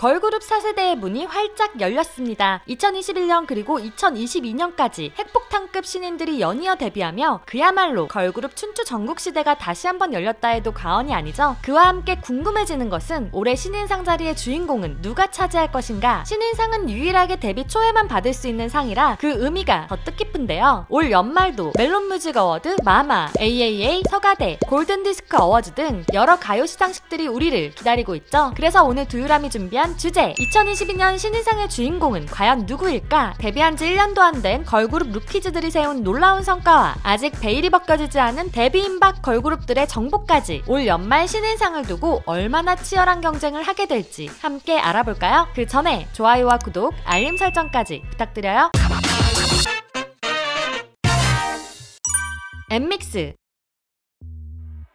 걸그룹 4세대의 문이 활짝 열렸습니다. 2021년 그리고 2022년까지 핵폭탄급 신인들이 연이어 데뷔하며 그야말로 걸그룹 춘추 전국시대가 다시 한번 열렸다 해도 과언이 아니죠. 그와 함께 궁금해지는 것은 올해 신인상 자리의 주인공은 누가 차지할 것인가. 신인상은 유일하게 데뷔 초에만 받을 수 있는 상이라 그 의미가 더 뜻깊은데요. 올 연말도 멜론뮤직 어워드, 마마, AAA, 서가대, 골든디스크 어워즈 등 여러 가요 시상식들이 우리를 기다리고 있죠. 그래서 오늘 두유람이 준비한 주제, 2022년 신인상의 주인공은 과연 누구일까? 데뷔한 지 1년도 안 된 걸그룹 루키즈들이 세운 놀라운 성과와 아직 베일이 벗겨지지 않은 데뷔 임박 걸그룹들의 정보까지 올 연말 신인상을 두고 얼마나 치열한 경쟁을 하게 될지 함께 알아볼까요? 그 전에 좋아요와 구독, 알림 설정까지 부탁드려요. 엠믹스.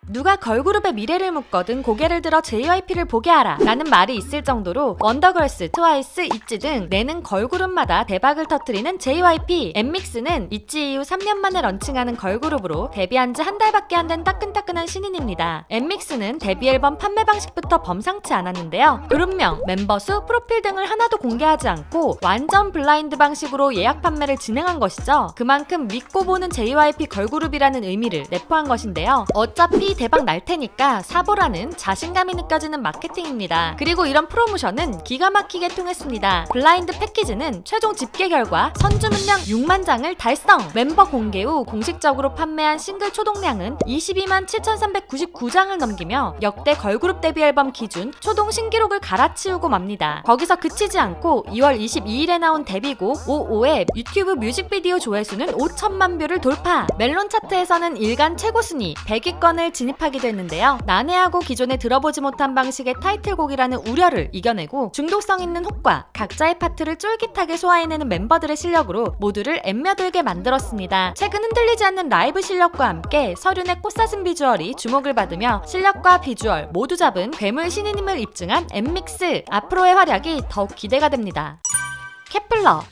누가 걸그룹의 미래를 묻거든 고개를 들어 JYP를 보게 하라 라는 말이 있을 정도로 원더걸스, 트와이스, 있지 등 내는 걸그룹마다 대박을 터뜨리는 JYP. 엠믹스는 있지 이후 3년 만에 런칭하는 걸그룹으로 데뷔한 지 한 달밖에 안 된 따끈따끈한 신인입니다. 엠믹스는 데뷔 앨범 판매 방식부터 범상치 않았는데요. 그룹명, 멤버 수, 프로필 등을 하나도 공개하지 않고 완전 블라인드 방식으로 예약 판매를 진행한 것이죠. 그만큼 믿고 보는 JYP 걸그룹이라는 의미를 내포한 것인데요. 어차피 대박 날 테니까 사보라는 자신감이 느껴지는 마케팅입니다. 그리고 이런 프로모션은 기가 막히게 통했습니다. 블라인드 패키지는 최종 집계 결과 선주문량 6만 장을 달성! 멤버 공개 후 공식적으로 판매한 싱글 초동량은 22만 7,399장을 넘기며 역대 걸그룹 데뷔 앨범 기준 초동 신기록을 갈아치우고 맙니다. 거기서 그치지 않고 2월 22일에 나온 데뷔곡 55의 유튜브 뮤직비디오 조회수는 5천만 뷰를 돌파! 멜론 차트에서는 일간 최고 순위 100위권을 진입하기도 했는데요. 난해하고 기존에 들어보지 못한 방식의 타이틀곡이라는 우려를 이겨내고 중독성 있는 훅과 각자의 파트를 쫄깃하게 소화해내는 멤버들의 실력으로 모두를 엠며들게 만들었습니다. 최근 흔들리지 않는 라이브 실력과 함께 설윤의 꽃사슴 비주얼이 주목을 받으며 실력과 비주얼 모두 잡은 괴물 신인임을 입증한 엠믹스. 앞으로의 활약이 더욱 기대가 됩니다. 케플러.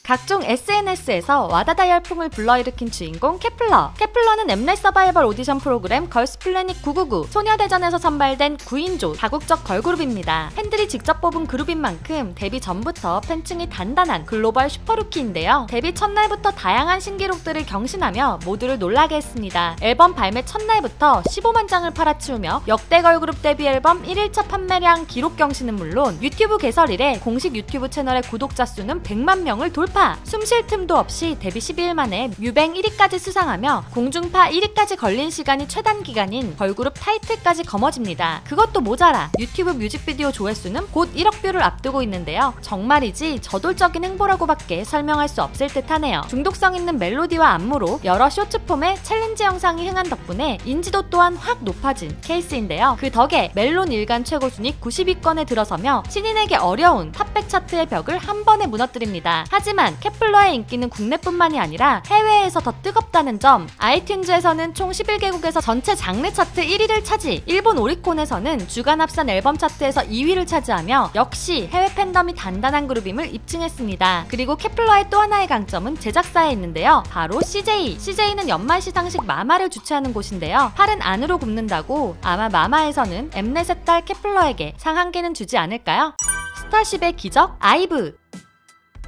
각종 SNS에서 와다다 열풍을 불러일으킨 주인공 케플러. 케플러는 엠넷 서바이벌 오디션 프로그램 걸스플래닛 999 소녀대전에서 선발된 9인조 다국적 걸그룹입니다. 팬들이 직접 뽑은 그룹인 만큼 데뷔 전부터 팬층이 단단한 글로벌 슈퍼루키인데요. 데뷔 첫날부터 다양한 신기록들을 경신하며 모두를 놀라게 했습니다. 앨범 발매 첫날부터 15만 장을 팔아치우며 역대 걸그룹 데뷔 앨범 1일차 판매량 기록 경신은 물론 유튜브 개설 이래 공식 유튜브 채널의 구독자 수는 100만 명을 돌파! 숨쉴 틈도 없이 데뷔 12일 만에 뮤뱅 1위까지 수상하며 공중파 1위까지 걸린 시간이 최단 기간인 걸그룹 타이틀까지 거머집니다. 그것도 모자라 유튜브 뮤직비디오 조회수는 곧 1억 뷰를 앞두고 있는데요. 정말이지 저돌적인 행보라고밖에 설명할 수 없을 듯하네요. 중독성 있는 멜로디와 안무로 여러 쇼츠폼의 챌린지 영상이 흥한 덕분에 인지도 또한 확 높아진 케이스인데요. 그 덕에 멜론 일간 최고 순위 90위권에 들어서며 신인에게 어려운 탑100 차트의 벽을 한 번에 무너뜨립니다. 하지만 케플러의 인기는 국내뿐만이 아니라 해외에서 더 뜨겁다는 점. 아이튠즈에서는 총 11개국에서 전체 장르 차트 1위를 차지, 일본 오리콘에서는 주간 합산 앨범 차트에서 2위를 차지하며 역시 해외 팬덤이 단단한 그룹임을 입증했습니다. 그리고 케플러의 또 하나의 강점은 제작사에 있는데요. 바로 CJ. CJ는 연말 시상식 마마를 주최하는 곳인데요. 팔은 안으로 굽는다고 아마 마마에서는 엠넷의 딸 케플러에게 상 한 개는 주지 않을까요? 스타쉽의 기적 아이브.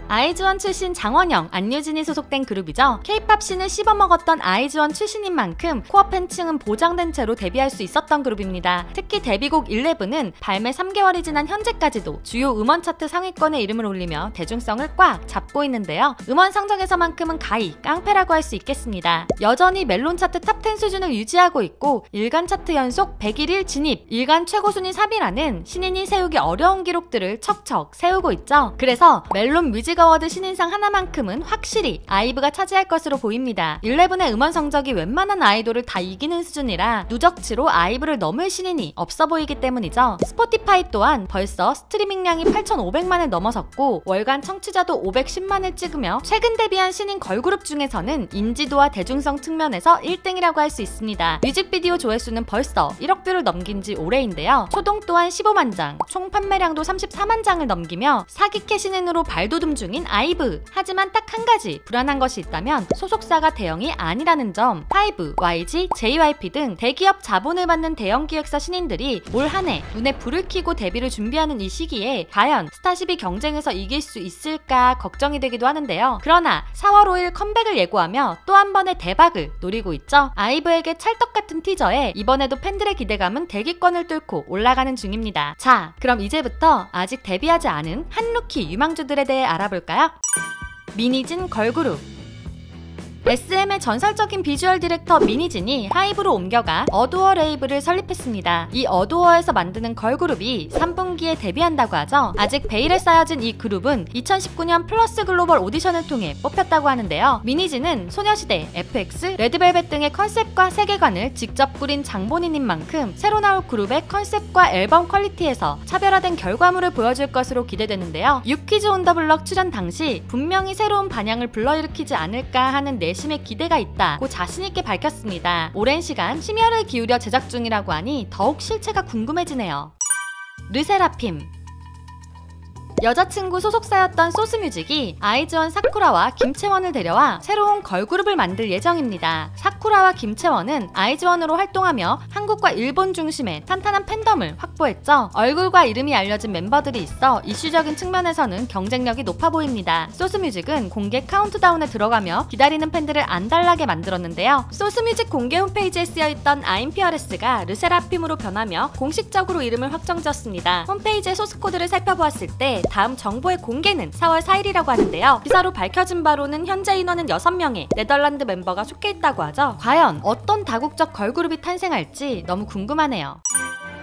아이즈원 출신 장원영, 안유진이 소속된 그룹이죠. K-팝 씬을 씹어먹었던 아이즈원 출신인 만큼 코어 팬층은 보장된 채로 데뷔할 수 있었던 그룹입니다. 특히 데뷔곡 11은 발매 3개월이 지난 현재까지도 주요 음원 차트 상위권에 이름을 올리며 대중성을 꽉 잡고 있는데요. 음원 성적에서만큼은 가히 깡패라고 할 수 있겠습니다. 여전히 멜론 차트 탑10 수준을 유지하고 있고 일간 차트 연속 101일 진입, 일간 최고 순위 3위라는 신인이 세우기 어려운 기록들을 척척 세우고 있죠. 그래서 멜론 뮤직 어워드 신인상 하나만큼은 확실히 아이브가 차지할 것으로 보입니다. 11의 음원 성적이 웬만한 아이돌을 다 이기는 수준이라 누적치로 아이브를 넘을 신인이 없어 보이기 때문이죠. 스포티파이 또한 벌써 스트리밍량이 8,500만을 넘어섰고 월간 청취자도 510만을 찍으며 최근 데뷔한 신인 걸그룹 중에서는 인지도와 대중성 측면에서 1등이라고 할 수 있습니다. 뮤직비디오 조회수는 벌써 1억 뷰를 넘긴 지 오래인데요. 초동 또한 15만 장, 총 판매량도 34만 장을 넘기며 사기캐 신인으로 발돋움 부품 중인 아이브. 하지만 딱 한 가지 불안한 것이 있다면 소속사가 대형이 아니라는 점. 하이브, YG, JYP 등 대기업 자본을 받는 대형 기획사 신인들이 올 한 해 눈에 불을 켜고 데뷔를 준비하는 이 시기에 과연 스타쉽이 경쟁에서 이길 수 있을까 걱정이 되기도 하는데요. 그러나 4월 5일 컴백을 예고하며 또 한 번의 대박을 노리고 있죠. 아이브에게 찰떡 같은 티저에 이번에도 팬들의 기대감은 대기권을 뚫고 올라가는 중입니다. 자, 그럼 이제부터 아직 데뷔하지 않은 한 루키 유망주들에 대해 알아볼까요? 미니진 걸그룹. SM의 전설적인 비주얼 디렉터 미니진이 하이브로 옮겨가 어두어 레이블을 설립했습니다. 이 어두어에서 만드는 걸그룹이 3분기에 데뷔한다고 하죠. 아직 베일에 쌓여진 이 그룹은 2019년 플러스 글로벌 오디션을 통해 뽑혔다고 하는데요. 미니진은 소녀시대, FX, 레드벨벳 등의 컨셉과 세계관을 직접 꾸린 장본인인 만큼 새로 나올 그룹의 컨셉과 앨범 퀄리티에서 차별화된 결과물을 보여줄 것으로 기대되는데요. 유퀴즈 온 더 블럭 출연 당시 분명히 새로운 반향을 불러일으키지 않을까 하는 내심의 기대가 있다고 자신있게 밝혔습니다. 오랜 시간 심혈을 기울여 제작 중이라고 하니 더욱 실체가 궁금해지네요. 르세라핌. 여자친구 소속사였던 소스뮤직이 아이즈원 사쿠라와 김채원을 데려와 새로운 걸그룹을 만들 예정입니다. 사쿠라와 김채원은 아이즈원으로 활동하며 한국과 일본 중심의 탄탄한 팬덤을 확보했죠. 얼굴과 이름이 알려진 멤버들이 있어 이슈적인 측면에서는 경쟁력이 높아 보입니다. 소스뮤직은 공개 카운트다운에 들어가며 기다리는 팬들을 안달나게 만들었는데요. 소스뮤직 공개 홈페이지에 쓰여있던 I'm Fearless가 르세라핌으로 변하며 공식적으로 이름을 확정지었습니다. 홈페이지의 소스코드를 살펴보았을 때 다음 정보의 공개는 4월 4일이라고 하는데요. 기사로 밝혀진 바로는 현재 인원은 6명의 네덜란드 멤버가 속해 있다고 하죠. 과연 어떤 다국적 걸그룹이 탄생할지 너무 궁금하네요.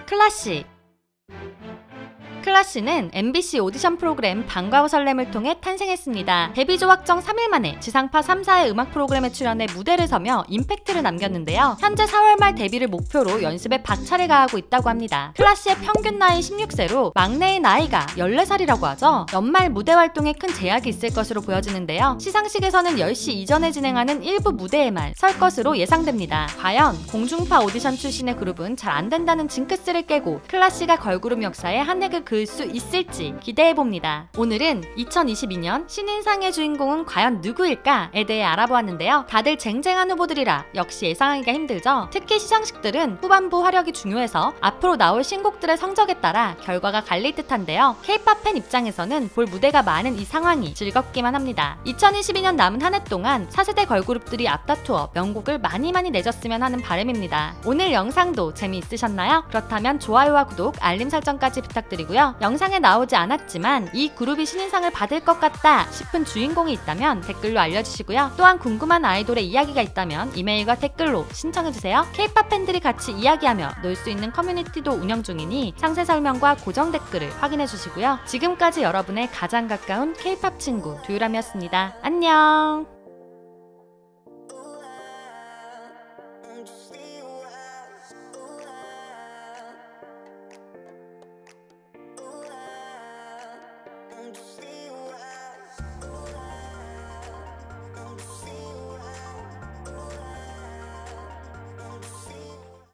클라시. 클라시는 MBC 오디션 프로그램 방과 후 설렘을 통해 탄생했습니다. 데뷔조 확정 3일 만에 지상파 3사의 음악 프로그램에 출연해 무대를 서며 임팩트를 남겼는데요. 현재 4월 말 데뷔를 목표로 연습에 박차를 가하고 있다고 합니다. 클라시의 평균 나이 16세로 막내의 나이가 14살이라고 하죠. 연말 무대 활동에 큰 제약이 있을 것으로 보여지는데요. 시상식에서는 10시 이전에 진행하는 일부 무대에만 설 것으로 예상됩니다. 과연 공중파 오디션 출신의 그룹은 잘 안된다는 징크스를 깨고 클라시가 걸그룹 역사에 한 획을 그을 수 있을지 기대해봅니다. 오늘은 2022년 신인상의 주인공은 과연 누구일까에 대해 알아보았는데요. 다들 쟁쟁한 후보들이라 역시 예상하기가 힘들죠. 특히 시상식들은 후반부 화력이 중요해서 앞으로 나올 신곡들의 성적에 따라 결과가 갈릴 듯한데요. K-POP 팬 입장에서는 볼 무대가 많은 이 상황이 즐겁기만 합니다. 2022년 남은 한 해 동안 4세대 걸그룹들이 앞다투어 명곡을 많이 내줬으면 하는 바람입니다. 오늘 영상도 재미있으셨나요? 그렇다면 좋아요와 구독, 알림 설정까지 부탁드리고요. 영상에 나오지 않았지만 이 그룹이 신인상을 받을 것 같다 싶은 주인공이 있다면 댓글로 알려주시고요. 또한 궁금한 아이돌의 이야기가 있다면 이메일과 댓글로 신청해주세요. K-POP 팬들이 같이 이야기하며 놀 수 있는 커뮤니티도 운영 중이니 상세 설명과 고정 댓글을 확인해주시고요. 지금까지 여러분의 가장 가까운 K-POP 친구 두유람이었습니다. 안녕. Just